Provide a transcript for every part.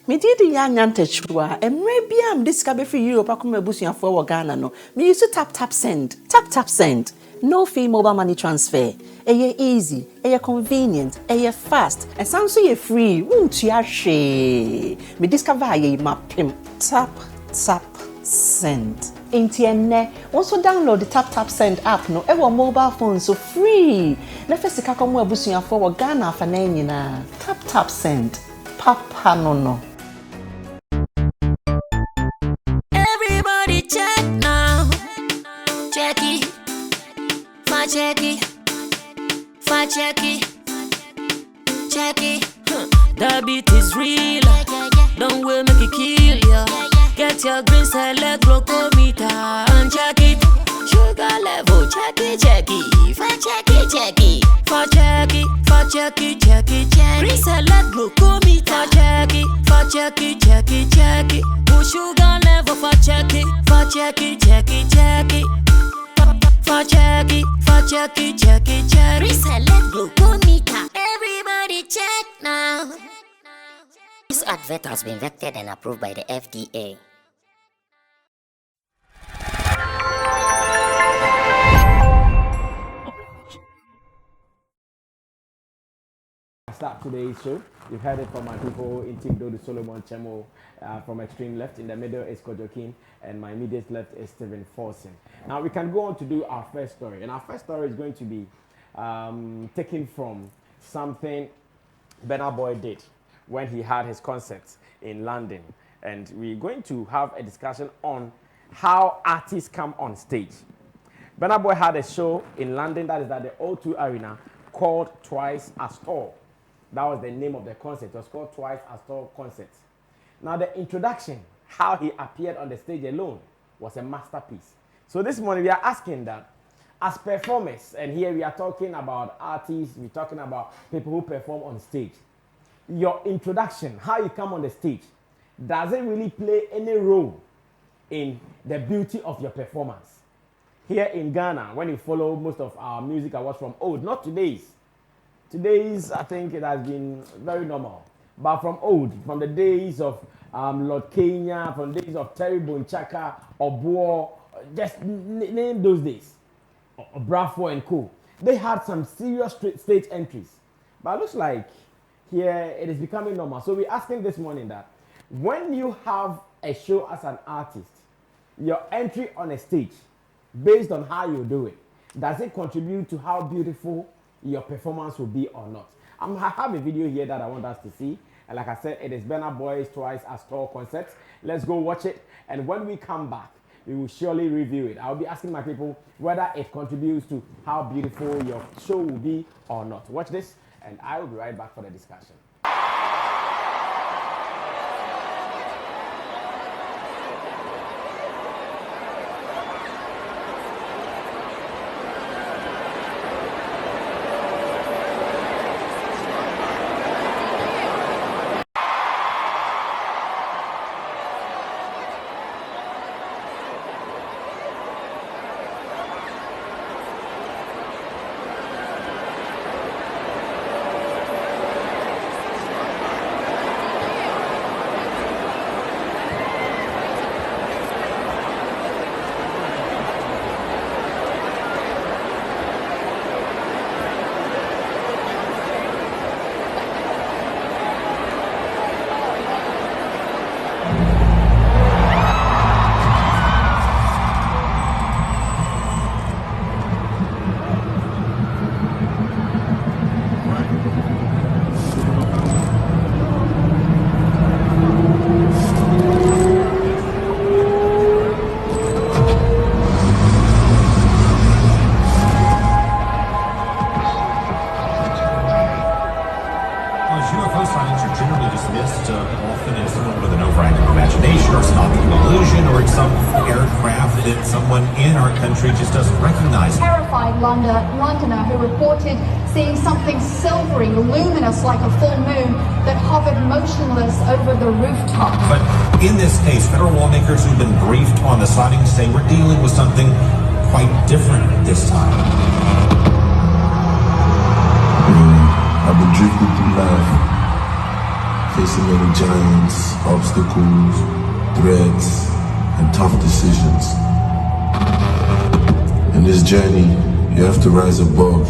Me did Yanyante Chua, and maybe I'm discovered for you, Pakuma Busia for Ghana. No, me used to tap send. Tap send. No fee mobile money transfer. Eye easy, eye convenient, eye fast, and sounds so free. Won't you share? Me discover ye mapim. Tap send. Intienne. Also download the tap send app. No, ever mobile phone so free. Nefesi kakomu Busia for Ghana for na. Tap send. Papa no. Everybody check now. Check it. Check it. The beat is real. Don't wait, make it kill ya. Get your green select glucometer and check it. Sugar level, check it. Check it. Green select glucometer. Check it. Push sugar level for check it. Check it. Reselect glucometer. Everybody check now. This advert has been vetted and approved by the FDA. Start today's show. You've heard it from my people in Team Dodo Solomon Chemo from extreme left. In the middle is Kojokin, and my immediate left is Stephen Forsen. Now we can go on to do our first story, and our first story is going to be taken from something Burna Boy did when he had his concert in London, and we're going to have a discussion on how artists come on stage. Burna Boy had a show in London, that is at the O2 Arena, called Twice as Tall. That was the name of the concert. It was called Twice as Tall Concert. Now the introduction, how he appeared on the stage alone, was a masterpiece. So this morning we are asking that, as performers, and here we are talking about artists, we're talking about people who perform on stage. Your introduction, how you come on the stage, does it really play any role in the beauty of your performance? Here in Ghana, when you follow most of our music awards from old, not today's. Today's, I think it has been very normal. But from old, from the days of Lord Kenya, from the days of Terry Bonchaka, Obuo, just name those days, Brafo and Co. They had some serious stage entries. But it looks like here it is becoming normal. So we're asking this morning that when you have a show as an artist, your entry on a stage, based on how you do it, does it contribute to how beautiful your performance will be or not? I have a video here that I want us to see, and like I said, it is Burna Boy's Twice as Tall concert. Let's go watch it, and when we come back, we will surely review it. I'll be asking my people whether it contributes to how beautiful your show will be or not. Watch this, and I will be right back for the discussion. Just doesn't recognize. Terrified Londoner who reported seeing something silvery, luminous like a full moon that hovered motionless over the rooftop. But in this case, federal lawmakers who've been briefed on the sighting say we're dealing with something quite different this time. I've been drifting through life, facing many giants, obstacles, threats, and tough decisions. In this journey, you have to rise above,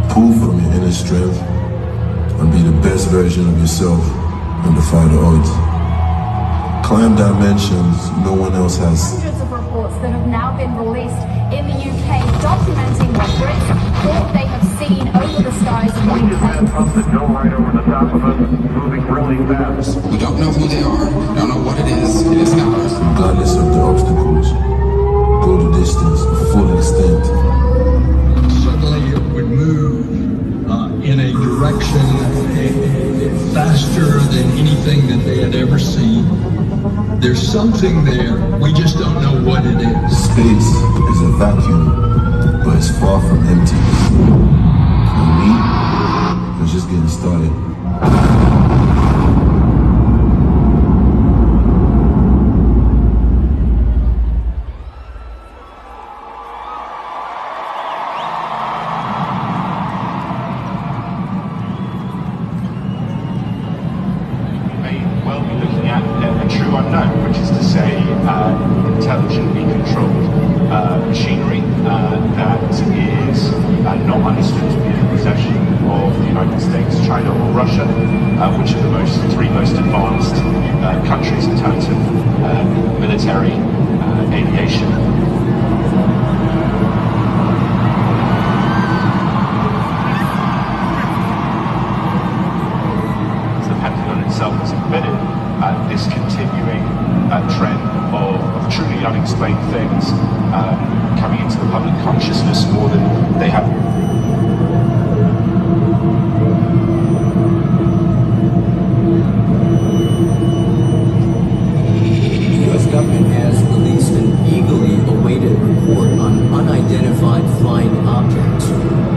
pull from your inner strength, and be the best version of yourself and defy the odds. Climb dimensions no one else has. Hundreds of reports that have now been released in the UK documenting what Brits thought they have seen over the skies of the We just had UK. something go right over the top of us, moving really fast. We don't know who they are, don't know what it is not ours. Regardless of the obstacles, go the distance, the full extent. Suddenly it would move in a direction faster than anything that they had ever seen. There's something there, we just don't know what it is. Space is a vacuum, but it's far from empty. For me, we're just getting started. Intelligently controlled machinery that is not understood to be in the possession of the United States, China or Russia, which are the three most advanced countries in terms of military aviation. So the Pentagon itself has admitted this continuing trend of truly unexplained things coming into the public consciousness more than they have. The U.S. government has released an eagerly awaited report on unidentified flying objects.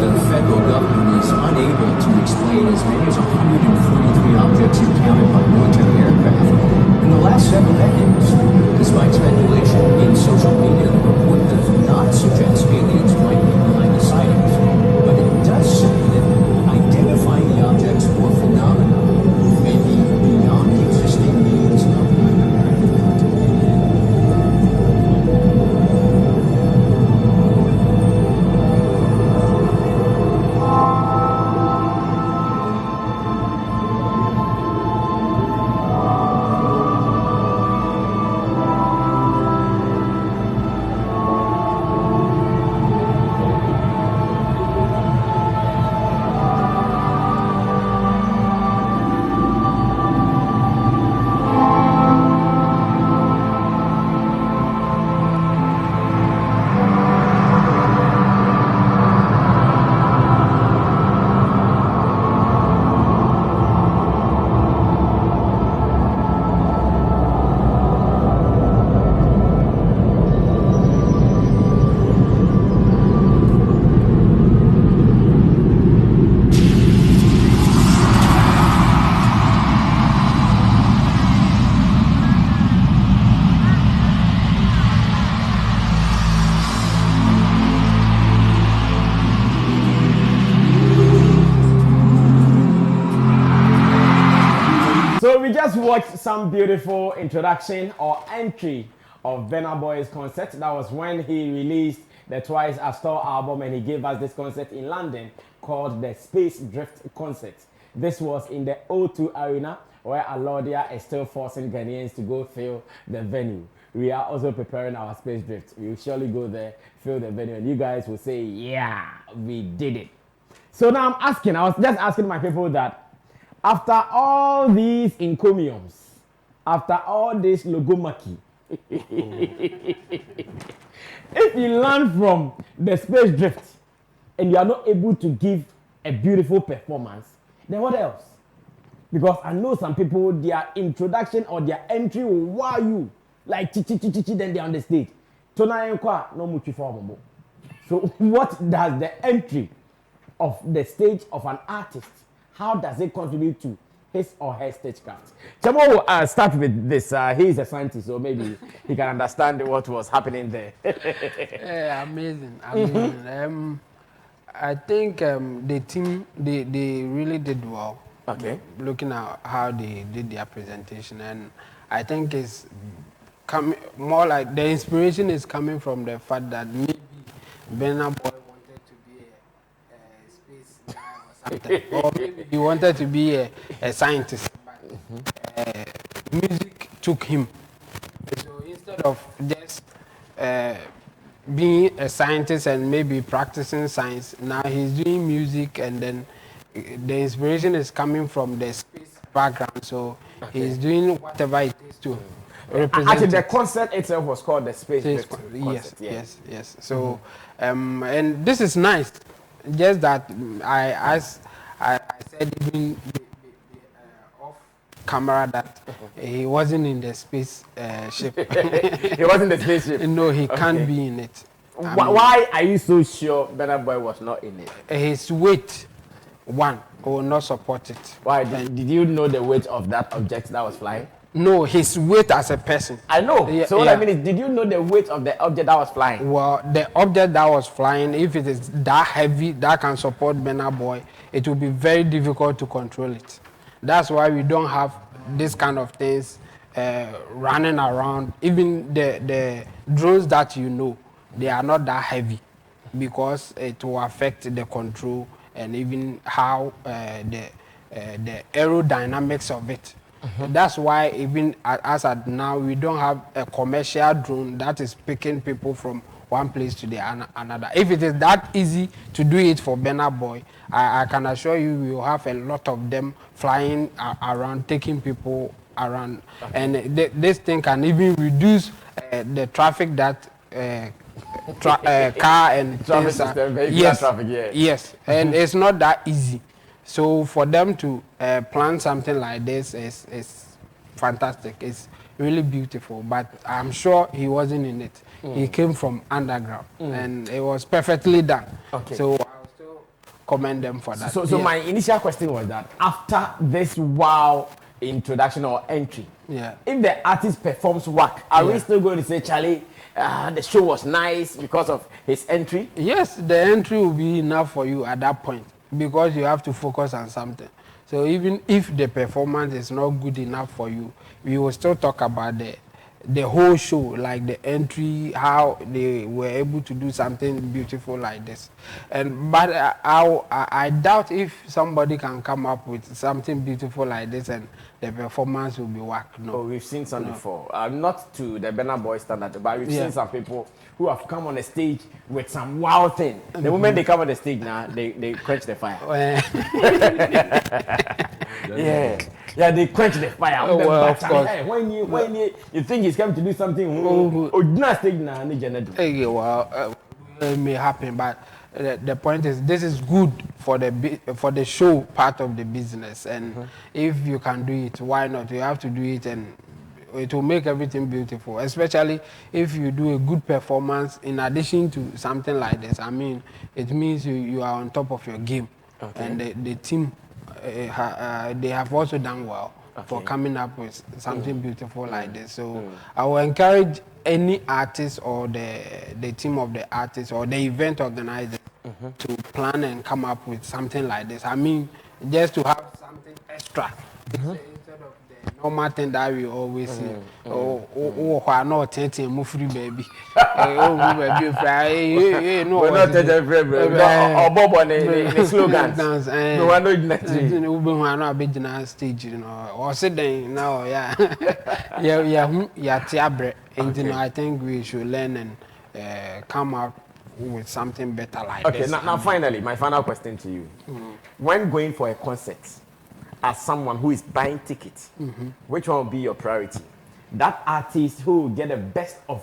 The federal government is unable to explain as many as 143 objects encountered by military aircraft. In the last several decades, despite speculation in social media, the report does not suggest aliens might be behind the sightings, but it does say that identifying the objects or phenomena may be beyond the existing means of Just watched some beautiful introduction or entry of Burna Boy's concert. That was when he released the Twice as Tall album, and he gave us this concert in London called the Space Drift Concert. This was in the O2 Arena, where Alodia is still forcing Ghanaians to go fill the venue. We are also preparing our Space Drift. We will surely go there, fill the venue, and you guys will say, yeah, we did it. So now I was just asking my people that after all these encomiums, after all this logomachy, if you learn from the space drift and you are not able to give a beautiful performance, then what else? Because I know some people, their introduction or their entry will wow you. Like then they're on the stage. So what does the entry of the stage of an artist, how does it contribute to his or her stagecraft? Chamo will start with this. He is a scientist, so maybe he can understand what was happening there. Yeah, amazing. I think the team, they really did well. Looking at how they did their presentation, and I think it's coming more like the inspiration is coming from the fact that maybe Burna Boy wanted to be a space guy or something, or maybe he wanted to be a scientist, but music took him. So instead of just being a scientist and maybe practicing science, now he's doing music, and then the inspiration is coming from the space background. So he's doing whatever it takes to represent. Actually, the concert itself was called the Space Drift Concert. Yes. So, and this is nice. Just that I said even off camera that he wasn't in the space ship. He wasn't in the spaceship? No, he can't be in it. Why are you so sure Burna Boy was not in it? His weight, one, will not support it. Why? Did you know the weight of that object that was flying? No, his weight as a person. I know. So what I mean is, did you know the weight of the object that was flying? Well, the object that was flying, if it is that heavy, that can support Burna Boy, it will be very difficult to control it. That's why we don't have this kind of things running around. Even the drones that you know, they are not that heavy because it will affect the control and even how the aerodynamics of it. That's why even as at now, we don't have a commercial drone that is picking people from one place to the another. If it is that easy to do it for Burna Boy, I can assure you we will have a lot of them flying around, taking people around. And this thing can even reduce the traffic that car and traffic system, vehicular traffic, yes. And it's not that easy. So for them to plan something like this is fantastic. It's really beautiful. But I'm sure he wasn't in it. He came from underground, and it was perfectly done. So I'll still commend them for that. So my initial question was that after this wow introduction or entry, if the artist performs whack, are we still going to say, Charlie, the show was nice because of his entry? Yes, the entry will be enough for you at that point, because you have to focus on something. So even if the performance is not good enough for you, we will still talk about the whole show, like the entry, how they were able to do something beautiful like this. But I doubt if somebody can come up with something beautiful like this and the performance will be whack. No. Oh, we've seen some before. Not to the Burna Boy standard, but we've seen some people who have come on the stage with some wow thing. The moment they come on the stage now, they quench the fire. They quench the fire. Well, of course. Hey, when you think he's coming to do something, it may happen, but the point is, this is good for the show part of the business, and if you can do it, why not? You have to do it, and it will make everything beautiful, especially if you do a good performance in addition to something like this. I mean, it means you are on top of your game, and the team they have also done well for coming up with something beautiful like this. So I will encourage any artist or the team of the artist or the event organizer to plan and come up with something like this. I mean, just to have something extra instead of the normal thing that we always see. Why not taking free baby? No, we're not taking free baby. Or Bob on the slogans. No one knows not big stage, you know, or sit down now. And you know, I think we should learn and come out with something better like this. Now finally, my final question to you. When going for a concert, as someone who is buying tickets, which one will be your priority? That artist who will get the best of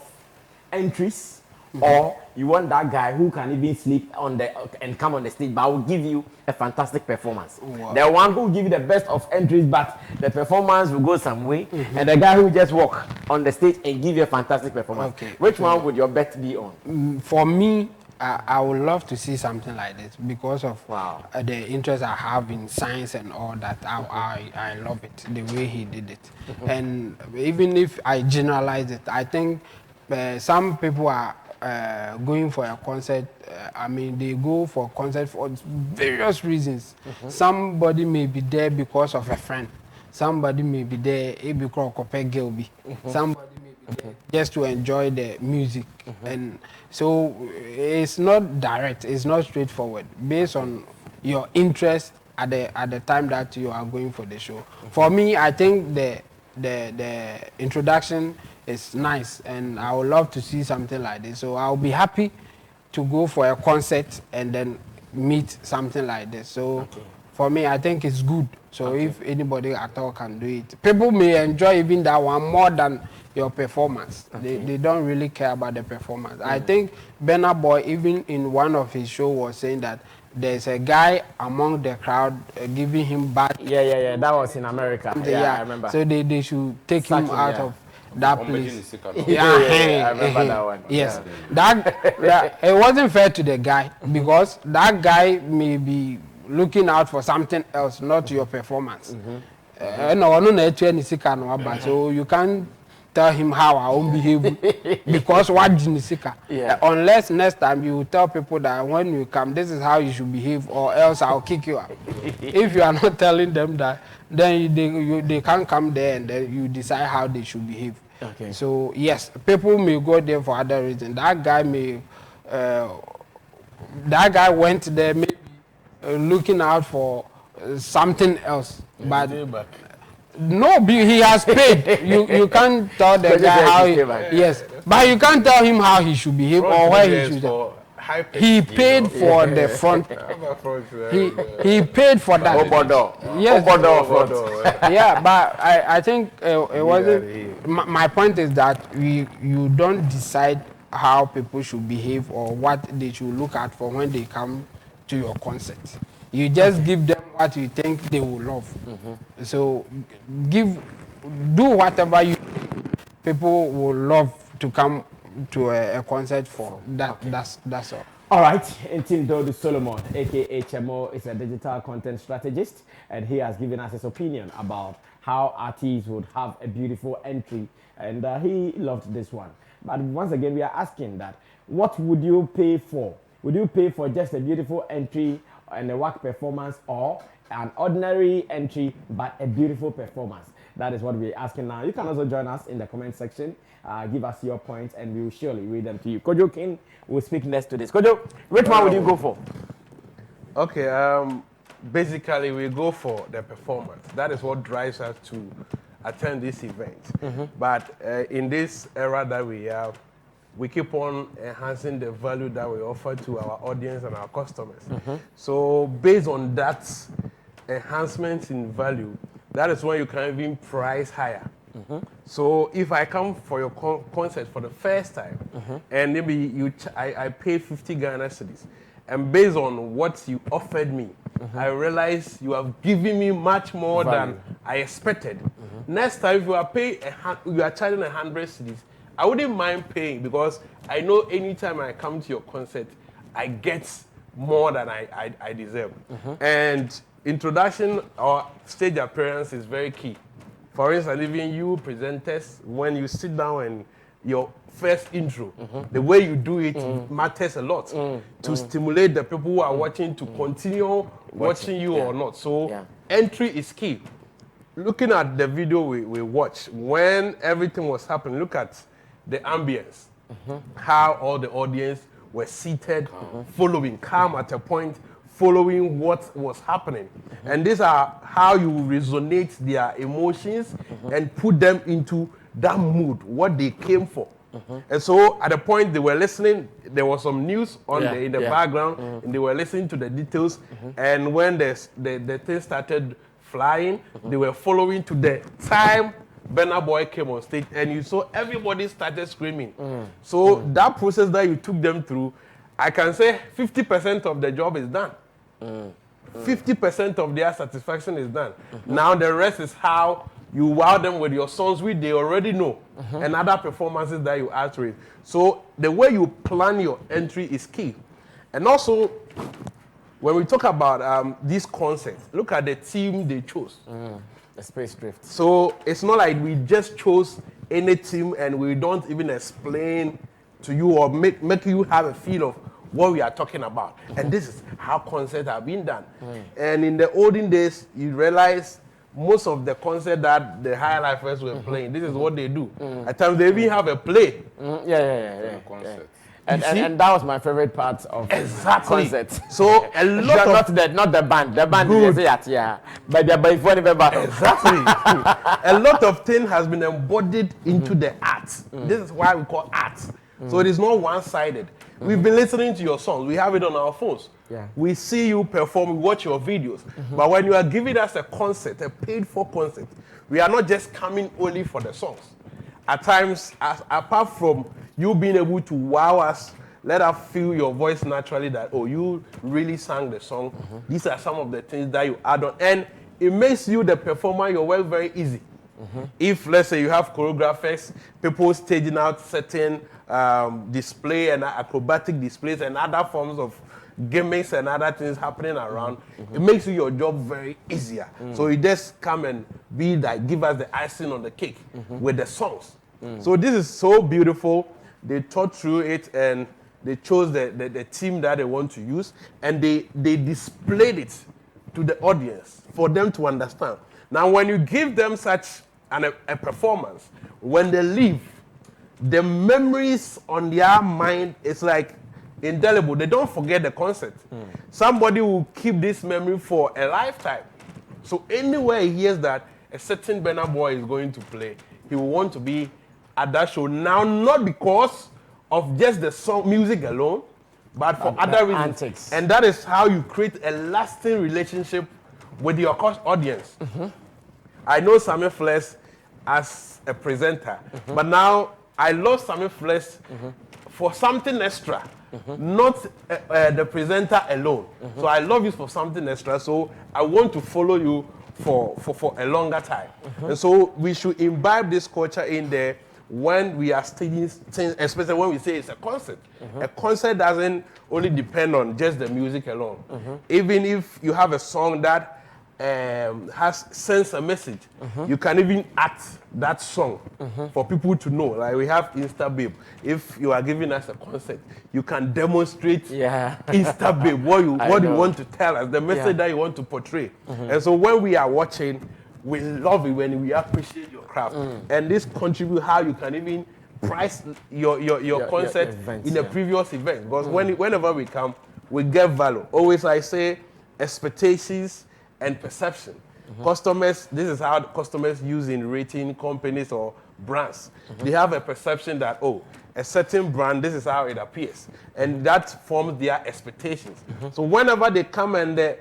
entries, or you want that guy who can even sleep on and come on the stage, but will give you a fantastic performance? Wow. The one who will give you the best of entries, but the performance will go some way, and the guy who will just walk on the stage and give you a fantastic performance. Which one would your bet be on? For me, I would love to see something like this because of the interest I have in science and all that. I love it, the way he did it. And even if I generalize it, I think some people are going for a concert, I mean, they go for concert for various reasons. Somebody may be there because of a friend. Somebody may be there because of a girl. Somebody may be there just to enjoy the music. And so it's not direct, it's not straightforward, based on your interest at the time that you are going for the show. For me, I think the introduction is nice, and I would love to see something like this. So I'll be happy to go for a concert and then meet something like this. So for me, I think it's good. So if anybody at all can do it, people may enjoy even that one more than your performance. They don't really care about the performance. I think Burna Boy, even in one of his shows, was saying that there's a guy among the crowd giving him bad. Yeah. That was in America. Yeah, I remember. So they should take him out of that place. I remember that one. Yes, that it wasn't fair to the guy, because that guy may be looking out for something else, not your performance. So you can't tell him how I will behave because what Jinisika. Unless next time you tell people that when you come, this is how you should behave, or else I'll kick you out. If you are not telling them that, then they can't come there, and then you decide how they should behave. So yes, people may go there for other reasons. That guy may, that guy went there maybe looking out for something else, but. No, he has paid. You can't tell the guy how yes, but you can't tell him how he should behave or where he should. He paid for the front. He paid for that. Yes. Yeah, but I think it wasn't. My point is that you don't decide how people should behave or what they should look at for when they come to your concert. You just give them what you think they will love. So do whatever you people will love to come to a concert for. That's all. All right, Ntindo Solomon, aka HMO, is a digital content strategist, and he has given us his opinion about how artists would have a beautiful entry, and he loved this one. But once again, we are asking that, what would you pay for? Would you pay for just a beautiful entry and a work performance, or an ordinary entry but a beautiful performance? That is what we're asking now. You can also join us in the comment section. Give us your points and we will surely read them to you. Kojo King will speak next to this. Kojo, which one would you go for? Okay, basically we go for the performance. That is what drives us to attend this event. But in this era that we have, we keep on enhancing the value that we offer to our audience and our customers. So based on that enhancement in value, that is when you can even price higher. So if I come for your concert for the first time, and maybe I pay 50 Ghana cedis, and based on what you offered me, I realize you have given me much more than I expected. Next time, if you are charging 100 cedis, I wouldn't mind paying, because I know anytime I come to your concert, I get more than I deserve. And introduction or stage appearance is very key. For instance, even you presenters, when you sit down and your first intro, the way you do it matters a lot to stimulate the people who are watching to continue watching you or not. So entry is key. Looking at the video we watched, when everything was happening, look at the ambience, how all the audience were seated, following, calm at a point, following what was happening. And these are how you resonate their emotions and put them into that mood, what they came for. And so at the point they were listening, there was some news on in the background, and they were listening to the details. And when the thing started flying, they were following to the time Burna Boy came on stage, and you saw everybody started screaming. So that process that you took them through, I can say 50% of the job is done. 50% of their satisfaction is done. Now the rest is how you wow them with your songs, which they already know, and other performances that you add to it. So the way you plan your entry is key. And also, when we talk about these concerts, look at the team they chose. The Space Drift. So it's not like we just chose any team and we don't even explain to you or make you have a feel of what we are talking about. And this is how concerts have been done. And in the olden days, you realize most of the concerts that the high lifers were playing, this is what they do. At times they even have a play. Yeah. Concert. And that was my favorite part of concerts. So a lot not the band. The band is but exactly. A lot of things has been embodied into the art. This is why we call art. So it is not one-sided. We've been listening to your songs. We have it on our phones. Yeah. We see you perform, we watch your videos. But when you are giving us a concert, a paid-for concert, we are not just coming only for the songs. At times, apart from you being able to wow us, let us feel your voice naturally that, oh, you really sang the song. These are some of the things that you add on. And it makes you, the performer, your work very easy. If, let's say, you have choreographers, people staging out certain display and acrobatic displays and other forms of gimmicks and other things happening around, it makes your job very easier. So you just come and give us the icing on the cake with the songs. So this is so beautiful. They thought through it and they chose the theme that they want to use, and they displayed it to the audience for them to understand. Now, when you give them such a performance, when they leave, the memories on their mind is like indelible. They don't forget the concert. Somebody will keep this memory for a lifetime. So anywhere he hears that a certain Burna boy is going to play, he will want to be at that show. Now, not because of just the song music alone, but for other reasons. Antics. And that is how you create a lasting relationship with your audience. I know Sammy Flex as a presenter, but now I love Sammy Flex for something extra, not the presenter alone. So I love you for something extra, so I want to follow you for a longer time. And so we should imbibe this culture in there when we are staging things, especially when we say it's a concert. A concert doesn't only depend on just the music alone. Even if you have a song that sends a message, you can even act that song for people to know. Like we have Insta Babe. If you are giving us a concert, you can demonstrate Insta Babe, what you want to tell us, the message that you want to portray. And so when we are watching, we love it when we appreciate your craft. And this contributes how you can even price your concert events, in the previous event. Because whenever we come, we get value. Always I say expectations and perception. Customers, this is how customers use in rating companies or brands. They have a perception that, oh, a certain brand, this is how it appears. And that forms their expectations. So whenever they come and the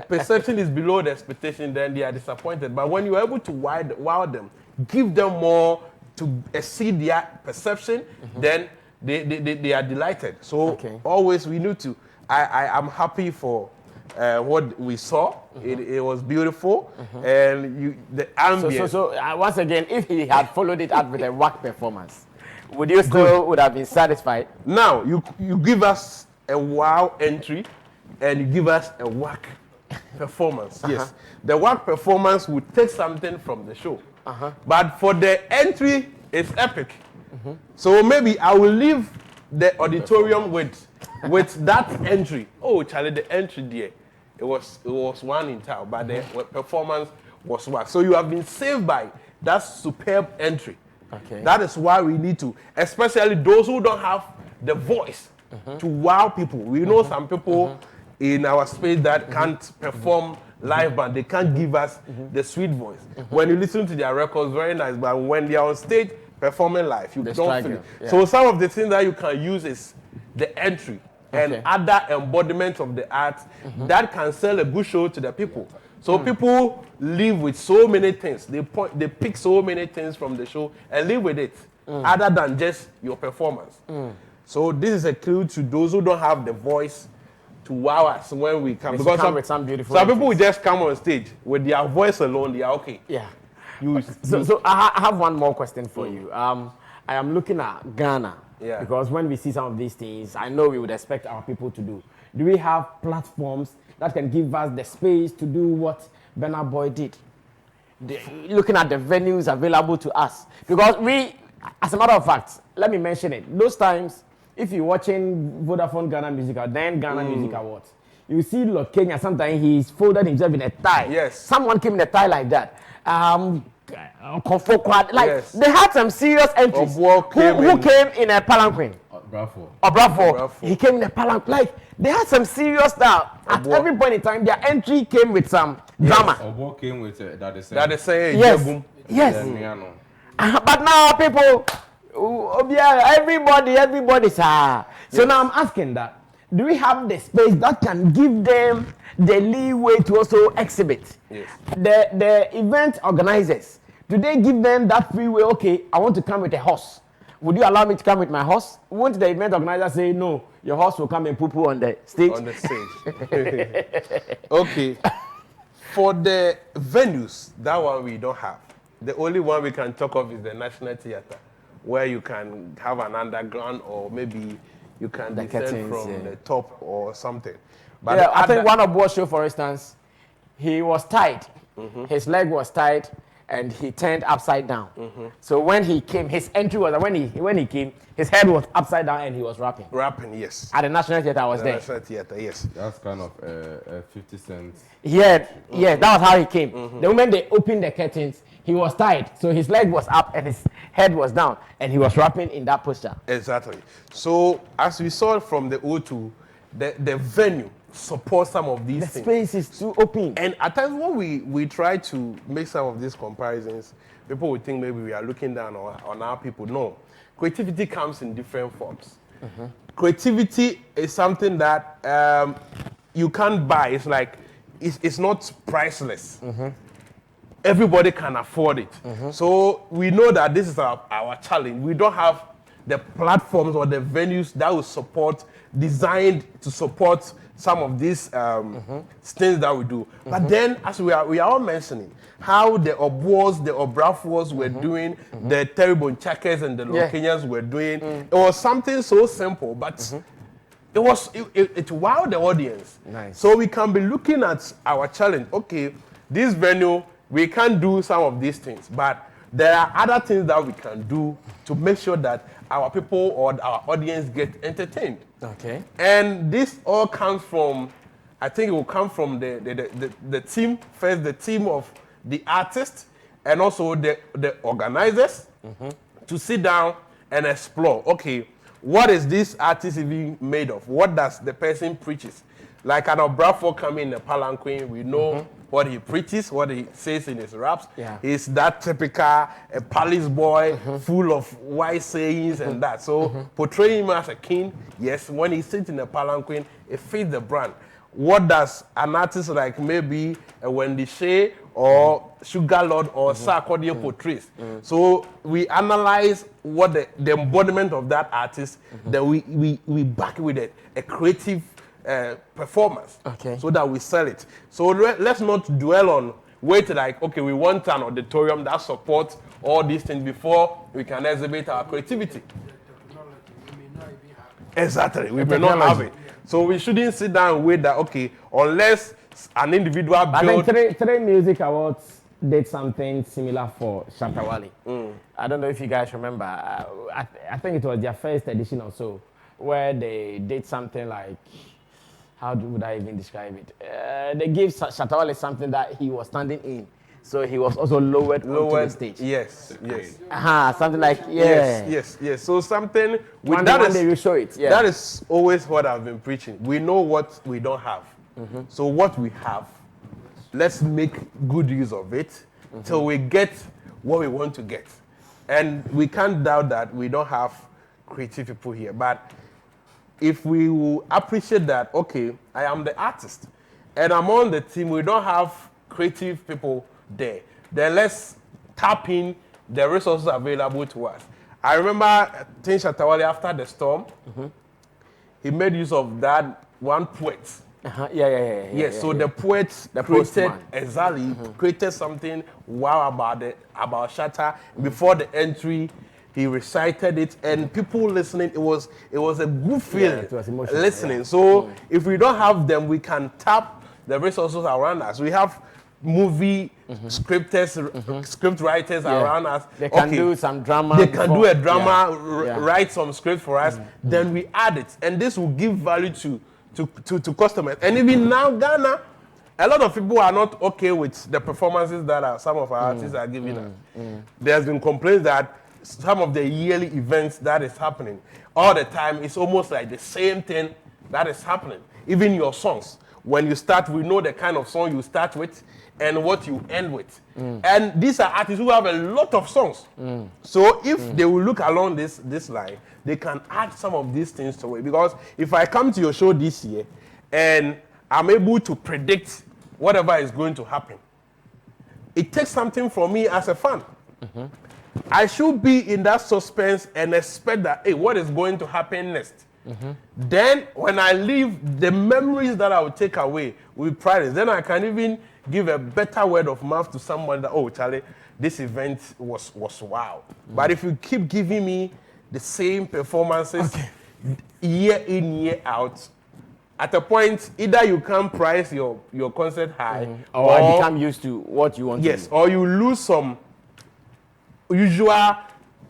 perception is below the expectation, then they are disappointed. But when you are able to wow them, give them more to exceed their perception, then they are delighted. So always we need to, I'm happy for what we saw. It was beautiful, and the ambience. So once again, if he had followed it up with a whack performance, would you still would have been satisfied? Now you give us a wow entry, and you give us a whack performance. Yes, the whack performance would take something from the show, but for the entry, it's epic. So maybe I will leave the auditorium with that entry. Oh, Charlie, the entry there. It was one in town, but the performance was one. So you have been saved by that superb entry. That is why we need to, especially those who don't have the voice to wow people. We know some people in our space that can't perform live band. They can't give us the sweet voice. When you listen to their records, very nice, but when they are on stage performing live, you don't feel it. So some of the things that you can use is the entry. And other embodiments of the art that can sell a good show to the people. So people live with so many things. They pick so many things from the show and live with it, other than just your performance. So this is a clue to those who don't have the voice to wow us when we come. Because some people will just come on stage with their voice alone. They are okay. So I have one more question for you. I am looking at Ghana. Because when we see some of these things, I know we would expect our people to do. Do we have platforms that can give us the space to do what Burna Boy did? Looking at the venues available to us. Because As a matter of fact, let me mention it. Those times, if you're watching Vodafone Ghana Music or then Ghana Music Awards, you see Lord Kenya, sometimes he's folded himself in a tie. Yes. Someone came in a tie like that. Like they had some serious entries. Who came in a palanquin? Bravo. He came in a palanquin. Like they had some serious stuff. At every point in time, their entry came with some drama. Obo came with that is saying yes. But now people, everybody's So now I'm asking that. Do we have the space that can give them the leeway to also exhibit? Yes. The event organizers, do they give them that freeway? Okay, I want to come with a horse. Would you allow me to come with my horse? Won't the event organizer say, no, your horse will come and poo-poo on the stage? On the stage. Okay. For the venues, that one we don't have. The only one we can talk of is the National Theatre, where you can have an underground or maybe you can descend from the top or something. But yeah, I think one of Bo's show, for instance, he was tied. His leg was tied, and he turned upside down. So when he came, his entry was when he came, his head was upside down and he was rapping. Rapping, yes. At the National Theatre, I was there. National Theatre, yes. That's kind of 50 cents. Yeah, that was how he came. The moment they opened the curtains, he was tied, so his leg was up and his head was down, and he was rapping in that posture. Exactly. So as we saw from the O2, the venue supports some of these things. The space is too open. And at times when we try to make some of these comparisons, people would think maybe we are looking down on our people. No. Creativity comes in different forms. Creativity is something that you can't buy. It's like, it's not priceless. Everybody can afford it. So we know that this is our challenge. We don't have the platforms or the venues that will support, designed to support some of these things that we do. But then, as we are all mentioning, how the Obos, the Obrafos were doing, the Terrible Checkers and the Kenyans were doing, it was something so simple, but it wowed the audience. Nice. So we can be looking at our challenge. Okay, this venue, we can't do some of these things, but there are other things that we can do to make sure that our people or our audience get entertained. Okay. And this all comes from, I think it will come from the team, first the team of the artists and also the organizers to sit down and explore, okay, what is this artist even made of? What does the person preaches? Like an Obrafo coming in a palanquin, we know what he preaches, what he says in his raps. Yeah. He's that typical palace boy, full of wise sayings and that. So portraying him as a king, yes, when he sits in a palanquin, it fits the brand. What does an artist like maybe Wendy Shea or Sugar Lord or Sarkodie portrays? So we analyze what the embodiment of that artist, then we back with a creative performance, so that we sell it. So let's not dwell on okay, we want an auditorium that supports all these things before we can exhibit our creativity. Exactly, we may not have it. So we shouldn't sit down and wait that, okay, unless an individual I think three music awards did something similar for Shatawale. I don't know if you guys remember. I think it was their first edition or so, where they did something like, how would I even describe it? They gave Shatawale something that he was standing in. So he was also lowered onto the stage. Yes. Something like, Yes. So something, one day we show it. That is always what I've been preaching. We know what we don't have. So what we have, let's make good use of it till we get what we want to get. And we can't doubt that we don't have creative people here. But if we will appreciate that, okay, I am the artist and I'm on the team, we don't have creative people there, then let's tap in the resources available to us. I remember Tin Shatawale after the storm, he made use of that one poet. So the poet created created something wow about Shatta. Before the entry, he recited it, and people listening, it was a good feeling. It was emotional, listening. So if we don't have them, we can tap the resources around us. We have movie script writers around us. They can do some drama. They can do a drama, write some script for us. Then we add it, and this will give value to customers. And even now, Ghana, a lot of people are not okay with the performances that some of our artists are giving us. There's been complaints that some of the yearly events that is happening all the time, it's almost like the same thing that is happening. Even your songs, when you start, we know the kind of song you start with and what you end with. And these are artists who have a lot of songs. So if they will look along this line, they can add some of these things to it. Because if I come to your show this year and I'm able to predict whatever is going to happen, it takes something from me as a fan. I should be in that suspense and expect that, hey, what is going to happen next? Then when I leave, the memories that I will take away will be priceless. Then I can even give a better word of mouth to someone that, oh, Charlie, this event was wow. But if you keep giving me the same performances year in, year out, at a point, either you can't price your concert high, or I become used to what you want to do. Yes, or you lose some usual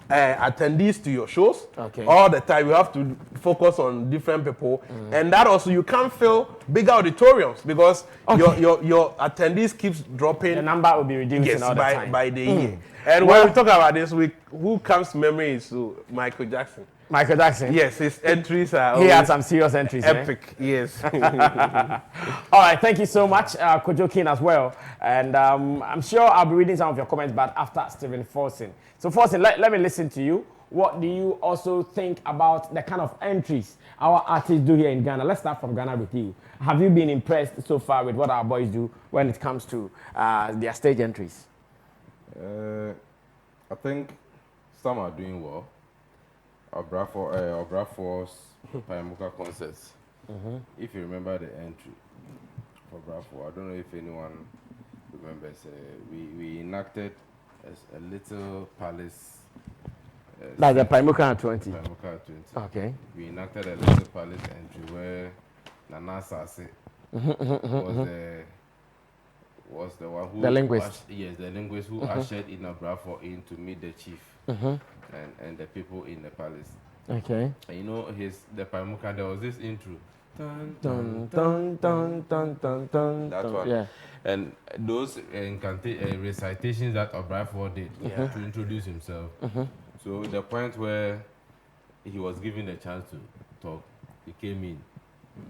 attendees to your shows. All the time you have to focus on different people, and that also you can't fill bigger auditoriums because your attendees keeps dropping. The number will be reducing all the time by the year. And when we talk about this, who comes to memory is to Michael Jackson. Michael Jackson? Yes, his entries are he had some serious entries. Epic, yes. All right, thank you so much, Kojo King as well. And I'm sure I'll be reading some of your comments, but after Stephen Forson. So Forson, let me listen to you. What do you also think about the kind of entries our artists do here in Ghana? Let's start from Ghana with you. Have you been impressed so far with what our boys do when it comes to their stage entries? I think some are doing well. Obrafo's Payamuka concerts. If you remember the entry for Brafo, I don't know if anyone remembers. We enacted a little palace. That's the Payamuka 20. Payamuka 20. Okay. We enacted a little palace entry where Nana Sase was the one who... The linguist. Yes, the linguist who ushered in Brafo in to meet the chief. And the people in the palace. Okay. And you know, the Payamuka, there was this intro. Dun, dun, dun, dun, dun, dun, dun, that one. Yeah. And those recitations that Obrafour did to introduce himself. So the point where he was given the chance to talk, he came in.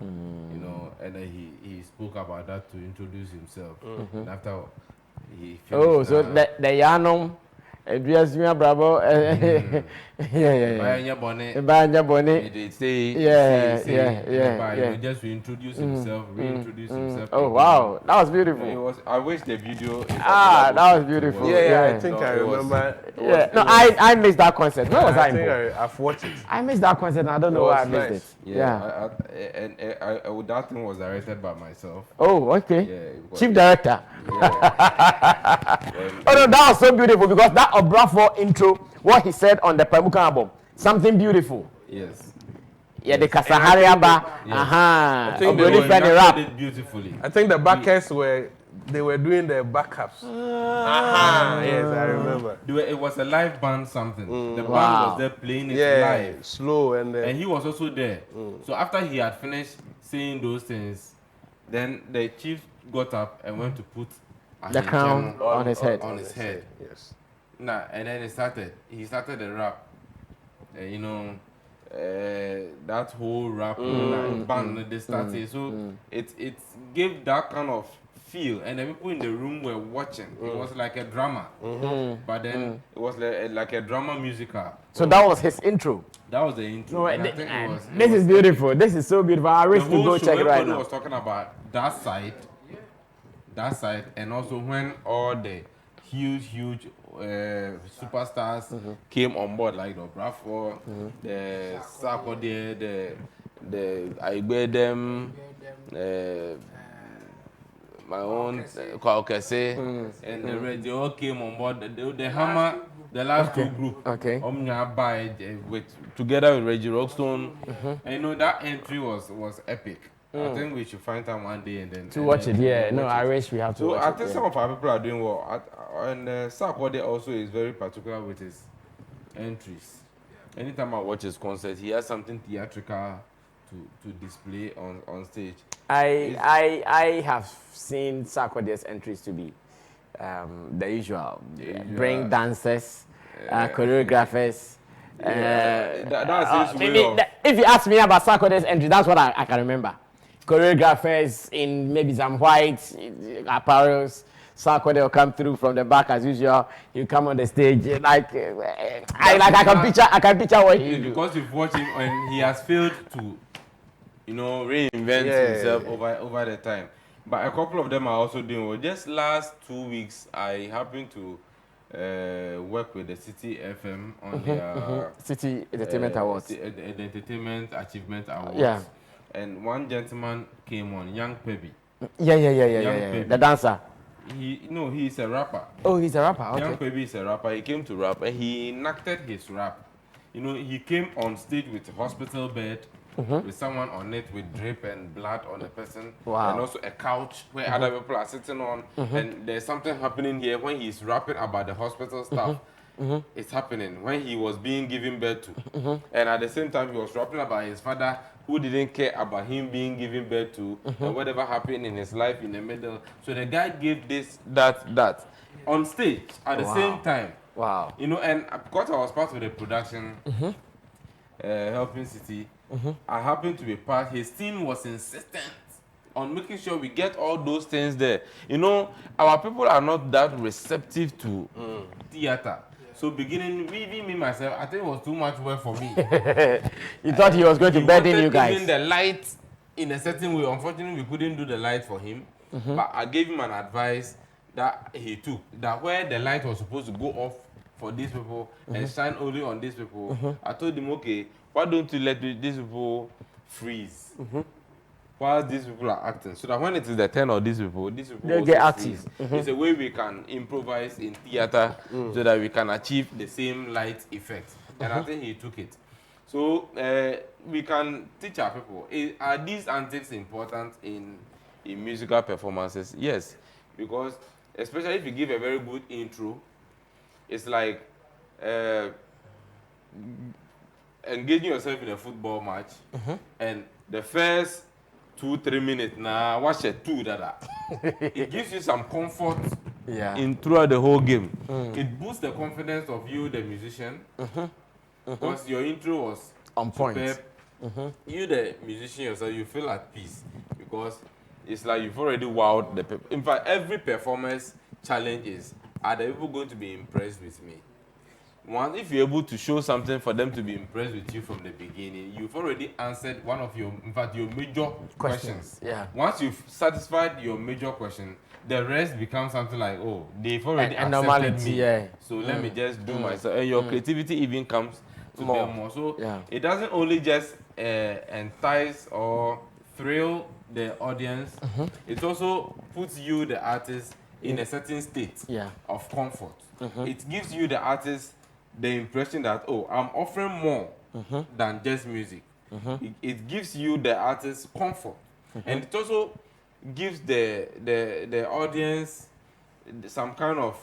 You know, and then he spoke about that to introduce himself. And after he finished so the Yanum Bravo. They say, he just reintroduce himself, Oh, wow. That was beautiful. I wish the video. That was beautiful. I think I remember. No, I missed that concert. Where was I? I've watched it. I missed that concert and I don't know why I missed it. And that thing was directed by myself. Oh, okay. Yeah, Chief director. Oh no, that was so beautiful because that Obrafour intro, what he said on the Payamuka album, something beautiful. Yes. Yeah, the Kasahariaba. I think they it beautifully. I think the backers were doing the backups. Yes, I remember. It was a live band something. The band was there playing it live. Slow and he was also there. So after he had finished saying those things, then the chief got up and went to put the crown on his head. Yes. Nah, and then he started the rap. You know, that whole rap band they started. So it gave that kind of feel, and the people in the room were watching. It was like a drama, but then it was like a drama musical. So that was his intro. That was the intro. This is beautiful. This is so beautiful. I wish to go check it right now. Was talking about that side, and also when all the huge superstars came on board, like the Obrafour, the Sarkodie, the Aibedem, my own Kwakese, and the rest, they all came on board. The Hammer, the last two group, together with Reggie Rockstone, and you know that entry was epic. I think we should find time one day and then to watch it. Yeah, watch no, it. I wish we have to so watch I it. think some of our people are doing well. And Sarkodie also is very particular with his entries. Anytime I watch his concert, he has something theatrical to display on stage. I have seen Sarkodie's entries to be the usual. Bring dancers, choreographers. That's his way maybe of... if you ask me about Sarkodie's entry, that's what I can remember. Choreographers in maybe some white apparels. Sarkodie will come through from the back as usual. You come on the stage I can picture what he do. Because you've watched him and he has failed to, reinvent himself over the time. But a couple of them are also doing well. Just last 2 weeks, I happened to work with the City FM on their City Entertainment Awards. The Entertainment Achievement Awards. Yeah. And one gentleman came on, Young Pebby. Yeah. The dancer. He's a rapper. Oh, he's a rapper. Okay. Young Pebby is a rapper. He came to rap and he enacted his rap. He came on stage with a hospital bed, with someone on it with drip and blood on the person. Wow. And also a couch where other people are sitting on. And there's something happening here when he's rapping about the hospital stuff. It's happening when he was being given birth to. And at the same time, he was rapping about his father who didn't care about him being given birth to and whatever happened in his life in the middle. So the guy gave that on stage at the same time. Wow. And because I was part of the production, helping City, I happened to be part. His team was insistent on making sure we get all those things there. Our people are not that receptive to theater. So beginning, even me myself, I think it was too much work for me. You thought he was going to burden you guys? Even the light in a certain way. Unfortunately, we couldn't do the light for him. But I gave him an advice that he took. That where the light was supposed to go off for these people and shine only on these people, I told him, okay, why don't you let these people freeze? While these people are acting, so that when it is the turn of these people they get active. It's a way we can improvise in theater so that we can achieve the same light effect. And I think he took it. So we can teach our people. Are these antics important in musical performances? Yes, because especially if you give a very good intro, it's like engaging yourself in a football match, and the first 2-3 minutes watch it too it gives you some comfort in throughout the whole game. It boosts the confidence of you, the musician, because your intro was on point. You, the musician yourself, you feel at peace because it's like you've already wowed the people. In fact, every performance challenge is, are the people going to be impressed with me? Once, if you're able to show something for them to be impressed with you from the beginning, you've already answered one of your major questions. Yeah. Once you've satisfied your major question, the rest becomes something like, oh, they've already accepted normality, me. yeah. So let me just do myself. And your creativity even comes to them more. So it doesn't only just entice or thrill the audience, it also puts you, the artist, in a certain state of comfort. It gives you, the artist, the impression that, oh, I'm offering more than just music. It gives you, the artist, comfort. And it also gives the audience some kind of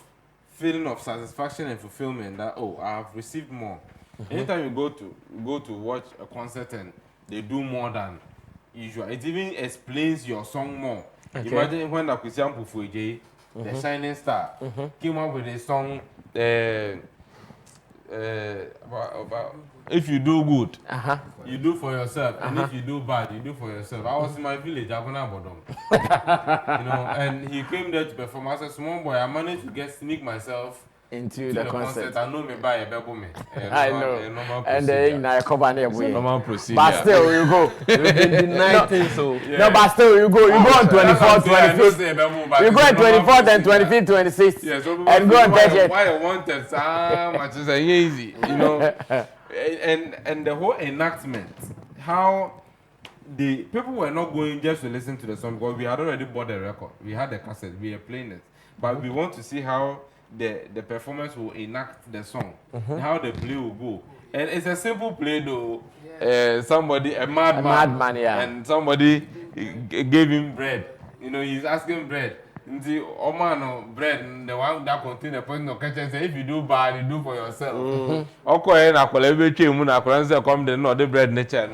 feeling of satisfaction and fulfillment that, oh, I have received more. Anytime you go to watch a concert and they do more than usual, it even explains your song more. Imagine when Akwesiam Pufueje, the Shining Star, came up with a song about if you do good, you do for yourself, and if you do bad, you do for yourself. I was in my village, Abona Bodom, and he came there to perform. As a small boy, I managed to sneak myself into the concert. I know me by a bebo me. I know. And then I come and normal procedure. But still, you go. No, but still, you go on 24th, 25th. You go on 24th and 25th, 26th. Yes, and go on 30th. Why I wanted so much is easy, And the whole enactment, how the people were not going just to listen to the song because we had already bought the record. We had the cassette, we were playing it. But we want to see how the performance will enact the song, how the play will go. And it's a simple play though. Somebody, a madman, yeah. and somebody gave him bread. You know, he's asking bread. The Oman bread, the one that contains the person of kitchen say if you do bad, you do for yourself. Okay, na kolebe mu na koranse come the no the bread nature.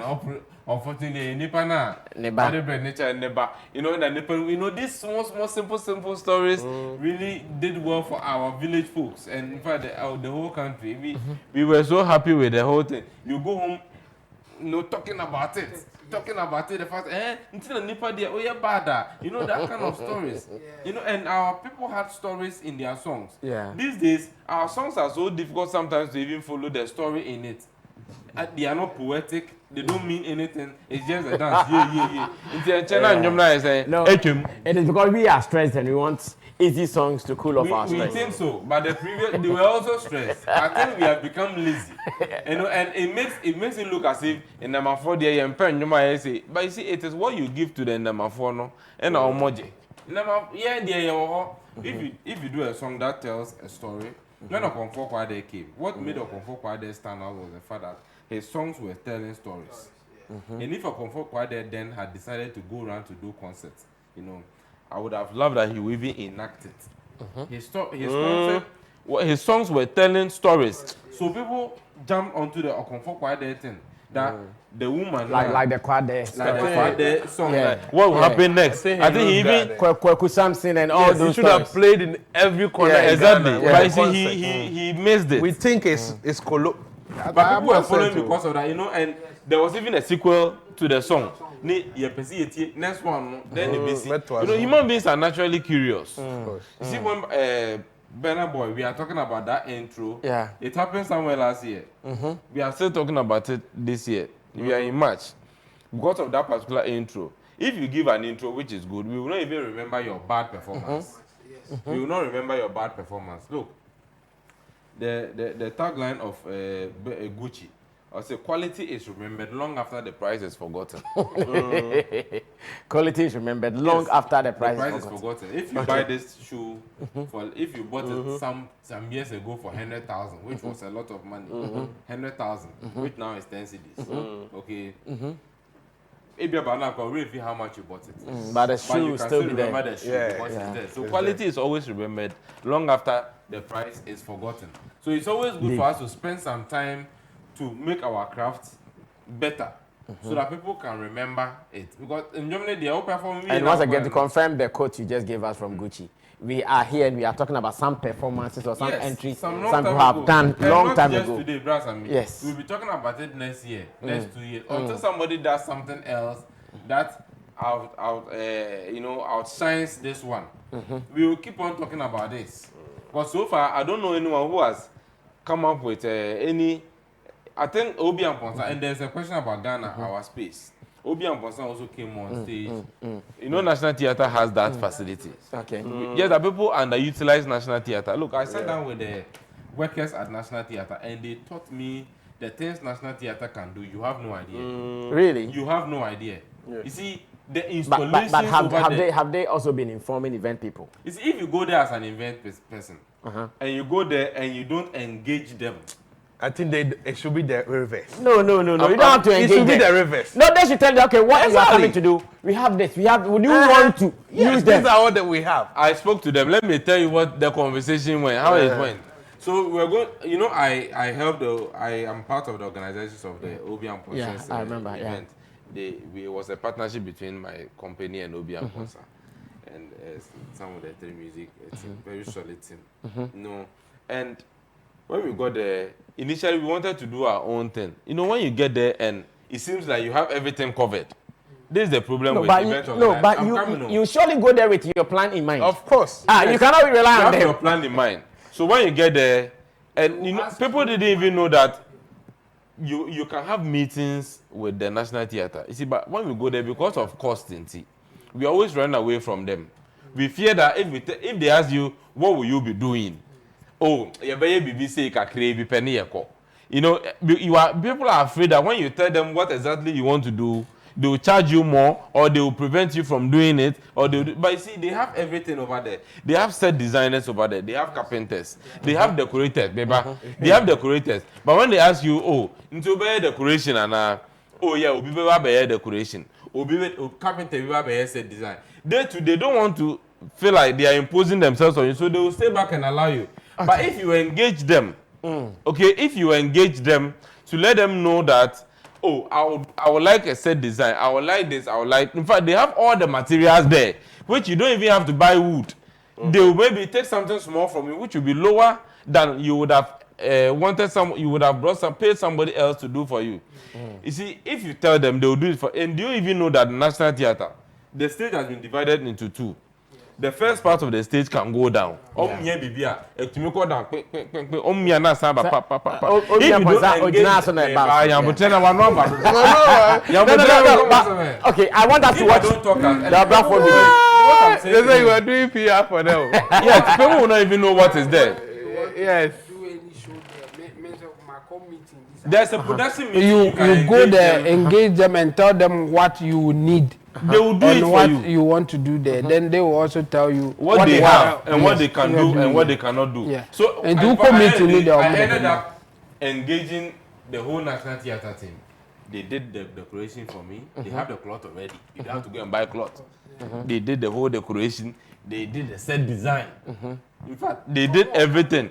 Unfortunately, nipa na the bread nature never. You know that nipa. You know these small simple stories really did well for our village folks and in fact the whole country. We were so happy with the whole thing. You go home, you know, talking about it, the fact, until the nipa there, oh yeah, bad, you know, that kind of stories. You know, and our people had stories in their songs. Yeah. These days, our songs are so difficult sometimes to even follow the story in it. They are not poetic. They don't mean anything. It's just a dance. No, it is because we are stressed and we want easy songs to cool off our stress. We think so, but the previous they were also stressed. I think we have become lazy, you know, and it makes it look as if in number 4 there you pen say, but you see it is what you give to the number 4 no and our moji. Number if you do a song that tells a story, when Okomfo Kwade came, what made Okomfo Kwade stand out was the fact that his songs were telling stories. And if Okomfo Kwade then had decided to go around to do concerts, you know, I would have loved that he would even enact it. His songs were telling stories. So people jumped onto the Okomfo Kwade thing. That the woman like the Kwade song. What will happen next? I think he even Kweku Samson and all those. He should have played in every corner. Exactly. But he missed it. We think it's colo. But people were following because of that, you know, and there was even a sequel to the song. Next one, then the basic. You know, human beings are naturally curious. You see, when Burna Boy, we are talking about that intro. Yeah. It happened somewhere last year. We are still talking about it this year. We are in March. Because of that particular intro. If you give an intro which is good, we will not even remember your bad performance. We will not remember your bad performance. Look, the tagline of Gucci, I say quality is remembered long after the price is forgotten. Quality is remembered long after the price is forgotten. If you buy this shoe, if you bought it some years ago for 100,000, which was a lot of money, 100,000, which now is 10 cedis. Okay. Maybe about now, can how much you bought it. But the shoe you can still be remember there. The shoe because it's there. So quality is always remembered long after the price is forgotten. So it's always good for us to spend some time to make our craft better, so that people can remember it. Because in Germany, they are all performing. And once again, to confirm the quote you just gave us from Gucci, we are here and we are talking about some performances or some entries some people have done long time ago. Today, Brass and me. Yes. We'll be talking about it next year, next 2 years, until somebody does something else that outshines this one. We will keep on talking about this. But so far, I don't know anyone who has come up with any. I think Obi and Ponsa, and there's a question about Ghana, our space. Obi and Ponsa also came on stage. You know, National Theatre has that facility. Okay. Yes, the people underutilize National Theatre. Look, I sat down with the workers at National Theatre, and they taught me the things National Theatre can do. You have no idea. Really? You have no idea. You see, the installations but have they also been informing event people? You see, if you go there as an event person, and you go there and you don't engage them, I think it should be the reverse. No. You don't have to engage them. It should be them. the reverse. No, they should tell you, okay, what you are coming to do? We have this. Would you want to use them? These are all that we have. I spoke to them. Let me tell you what the conversation went, how it went. So we're going, you know, I am part of the organizations of the Obi and Ponsa Yeah, I remember, event. It was a partnership between my company and Obi and Ponsa. And some of the three music, it's a very solid team. No, and when we got there, initially we wanted to do our own thing. You know, when you get there and it seems like you have everything covered. This is the problem with event organizers. No, but you surely go there with your plan in mind. Of course. You cannot rely on them. You have your plan in mind. So when you get there, and you know, people didn't even know that you can have meetings with the National Theatre. You see, but when we go there, because of cost, we always run away from them. We fear that if they ask you, what will you be doing? Oh, you know, people are afraid that when you tell them what exactly you want to do, they will charge you more, or they will prevent you from doing it, or but you see, they have everything over there. They have set designers over there. They have carpenters. They have decorators, baby. They have decorators. But when they ask you, into decoration and oh yeah, obi be decoration. Obi carpenter be set design. They don't want to feel like they are imposing themselves on you, so they will stay back and allow you. Okay. But if you engage them, okay, if you engage them to let them know that, oh, I would like a set design, I would like this, I would like. In fact, they have all the materials there, which you don't even have to buy wood. They will maybe take something small from you, which will be lower than you would have you would have paid somebody else to do for you. You see, if you tell them, they will do it for. And do you even know that the National Theatre, the stage has been divided into two? The first part of the stage can go down. If you don't engage okay, I want us to watch the Bradford video. They say you are doing PR for them. Yes, people will not even know what is there. Yes. There's a production meeting. You go there, engage them, and tell them what you need. They will do it for what you. You want to do there. Then they will also tell you what they have and what they can do and what they cannot do. Yeah. So and do commit to need I ended up engaging the whole National Theatre team. They did the decoration for me. They have the cloth already. You don't have to go and buy cloth. They did the whole decoration. They did the set design. In fact, they did everything.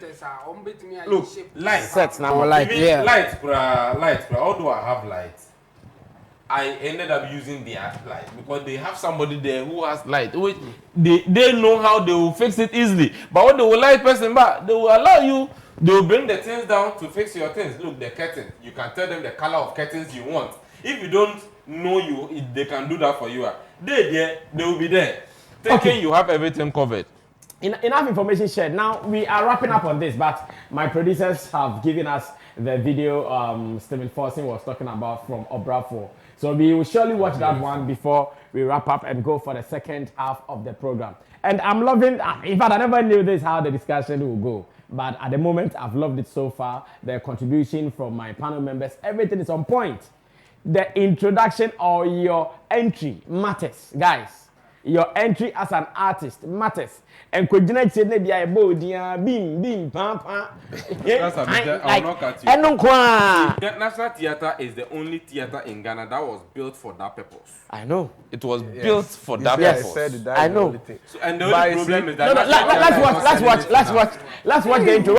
Look, lights. Sets now, light. Yeah. Lights. Although I have lights, I ended up using their light because they have somebody there who has light. Which they know how they will fix it easily. But what they will light person back, they will allow you. They will bring the things down to fix your things. Look, the curtain. You can tell them the color of curtains you want. If you don't know they can do that for you. They will be there. Thinking you have everything covered. Enough information shared. Now we are wrapping up on this, but my producers have given us the video Stephen Forson was talking about from Obrafo. So we will surely watch that one before we wrap up and go for the second half of the program. And I'm loving, in fact, I never knew this how the discussion will go. But at the moment, I've loved it so far. The contribution from my panel members, everything is on point. The introduction or your entry matters, guys. Your entry as an artist matters. And coordinate say maybe I bow bim pam pam. That's a bit, I will not cut you. The National Theatre is the only theatre in Ghana that was built for that purpose. I know. It was built for that purpose. I know. So, and the only problem is that let's watch the intro.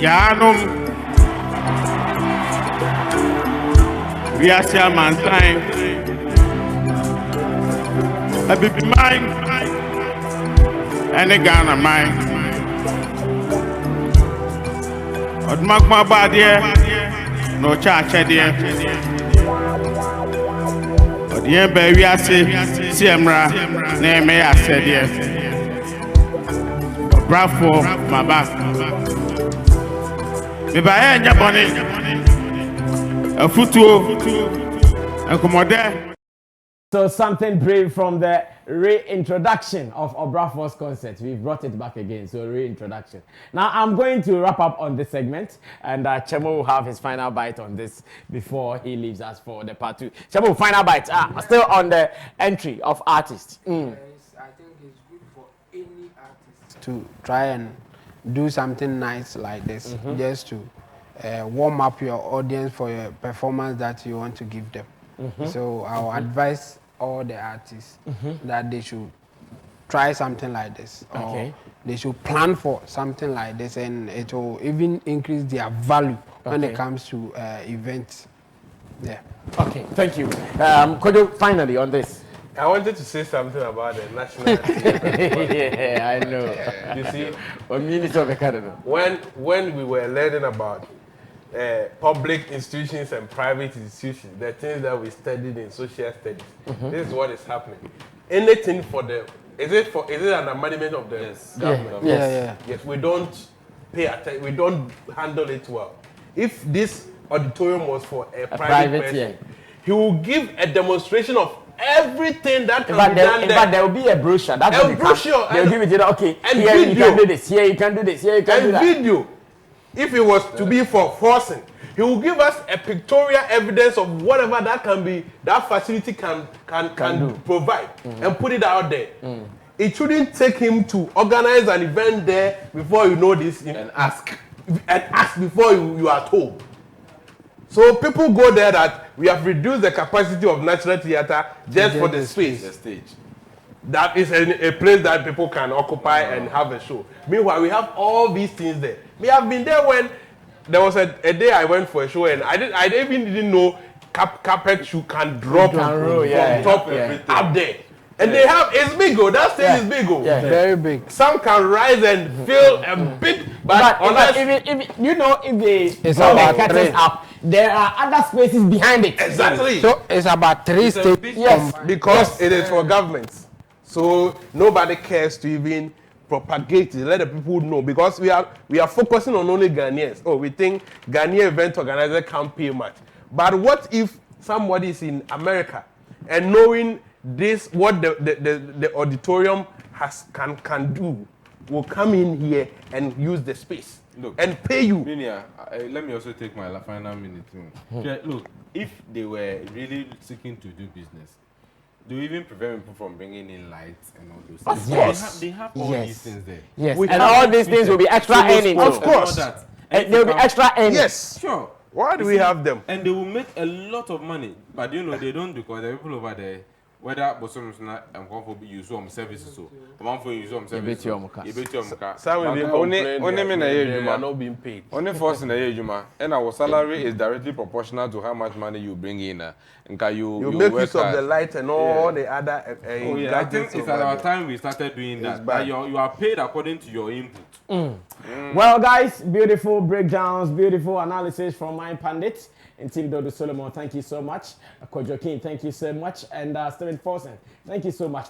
Yanum we are Shaman time. A baby mine and a Ghana mine. Od magma body no charge there. Od yen be we are Siemra name I said yes. Bravo my back. Me buy nya boni a futuo and come there. So something brave from the reintroduction of Obrafo's concert. We've brought it back again, so reintroduction. Now I'm going to wrap up on this segment, and Chemo will have his final bite on this before he leaves us for the part 2. Chemo, final bite. Still on the entry of artists. I think it's good for any artist to try and do something nice like this, just to warm up your audience for your performance that you want to give them. So I'll advise all the artists that they should try something like this, or they should plan for something like this, and it will even increase their value when it comes to events. Yeah. Okay, thank you. Could you finally on this? I wanted to say something about the national team. Yeah, I know. You see, when we were learning about public institutions and private institutions, the things that we studied in social studies, this is what is happening. Anything for the is it an amendment of the government? Yes, we don't pay attention. We don't handle it well. If this auditorium was for a private person, he will give a demonstration of everything that can be done there. But there will be a brochure. That's a brochure. They'll give it, okay, and here video. you can do this, here you can do this, here you can do that. And video. If it was to be for forcing, he will give us a pictorial evidence of whatever that can be, that facility can provide and put it out there. It shouldn't take him to organize an event there before you know this and ask before you are told. So people go there that we have reduced the capacity of National Theatre just for the space. The stage. That is a place that people can occupy and have a show. Meanwhile, we have all these things there. We have been there when there was a day I went for a show and I didn't know carpet you can drop from top up there. And they have, it's big, that stage is big. Very big. Some can rise and feel a bit, but unless, if you know, if they it's about curtains up, there are other spaces behind it. Exactly. So it's about 3 stages. Yes, because it is for governments. So nobody cares to even propagate it, let the people know, because we are focusing on only Ghanaians. Oh, we think Ghanaian event organizer can't pay much. But what if somebody is in America and knowing this, what the auditorium can do, will come in here and use the space. Look, and pay you. Minia, let me also take my final minute. Look, if they were really seeking to do business, do you even prevent people from bringing in lights and all those things? Of course. They have all these things there. Yes. And all these things will be extra earnings. Of course. There will be extra earnings. Yes. Sure. Why do we have them? And they will make a lot of money. But you know, they don't, because the people over there, whether Bosom is not use some services, so one for use some services, Sammy, only are not being paid. Only first in a year, Juma, and our salary is directly proportional to how much money you bring in. And you make use of the light and all the other. I think it's at our time we started doing that. You are paid according to your input. Well, guys, beautiful breakdowns, beautiful analysis from my pundits. And Team Dodo Solomon, thank you so much. Kojo King, thank you so much. And Stephen Forsen, thank you so much.